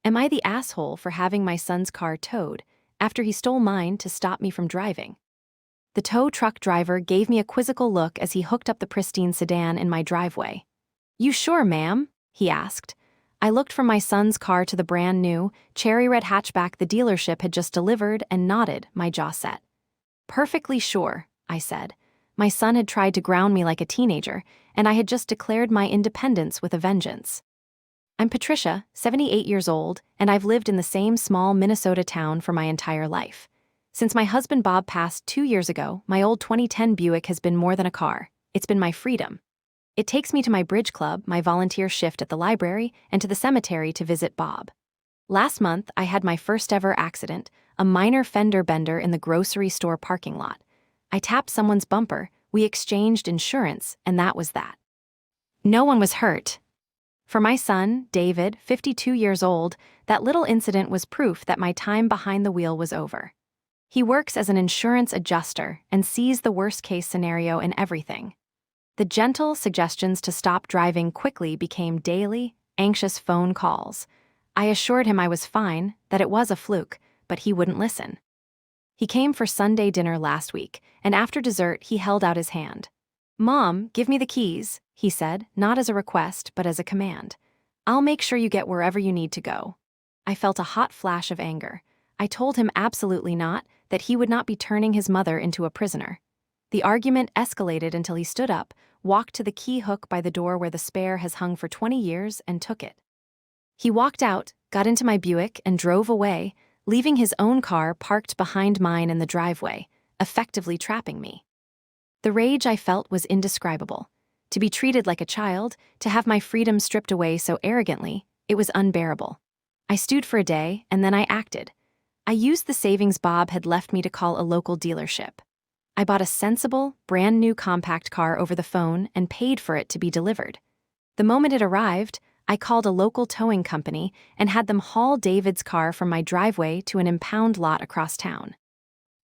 Am I the asshole for having my son's car towed after he stole mine to stop me from driving? The tow truck driver gave me a quizzical look as he hooked up the pristine sedan in my driveway. "You sure, ma'am?" he asked. I looked from my son's car to the brand new, cherry red hatchback the dealership had just delivered and nodded, my jaw set. "Perfectly sure," I said. My son had tried to ground me like a teenager, and I had just declared my independence with a vengeance. I'm Patricia, 78 years old, and I've lived in the same small Minnesota town for my entire life. Since my husband Bob passed 2 years ago, my old 2010 Buick has been more than a car. It's been my freedom. It takes me to my bridge club, my volunteer shift at the library, and to the cemetery to visit Bob. Last month, I had my first ever accident, a minor fender bender in the grocery store parking lot. I tapped someone's bumper, we exchanged insurance, and that was that. No one was hurt. For my son, David, 52 years old, that little incident was proof that my time behind the wheel was over. He works as an insurance adjuster and sees the worst-case scenario in everything. The gentle suggestions to stop driving quickly became daily, anxious phone calls. I assured him I was fine, that it was a fluke, but he wouldn't listen. He came for Sunday dinner last week, and after dessert he held out his hand. "Mom, give me the keys," he said, not as a request, but as a command. "I'll make sure you get wherever you need to go." I felt a hot flash of anger. I told him absolutely not, that he would not be turning his mother into a prisoner. The argument escalated until he stood up, walked to the key hook by the door where the spare has hung for 20 years, and took it. He walked out, got into my Buick, and drove away, leaving his own car parked behind mine in the driveway, effectively trapping me. The rage I felt was indescribable. To be treated like a child, to have my freedom stripped away so arrogantly, it was unbearable. I stewed for a day, and then I acted. I used the savings Bob had left me to call a local dealership. I bought a sensible, brand new compact car over the phone and paid for it to be delivered. The moment it arrived, I called a local towing company and had them haul David's car from my driveway to an impound lot across town.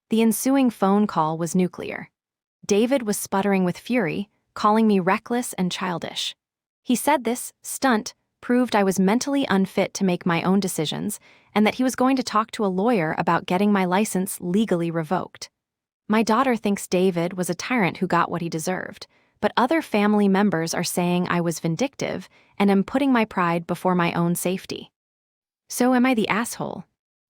The ensuing phone call was nuclear. David was sputtering with fury, calling me reckless and childish. He said this stunt proved I was mentally unfit to make my own decisions and that he was going to talk to a lawyer about getting my license legally revoked. My daughter thinks David was a tyrant who got what he deserved, but other family members are saying I was vindictive and am putting my pride before my own safety. So am I the asshole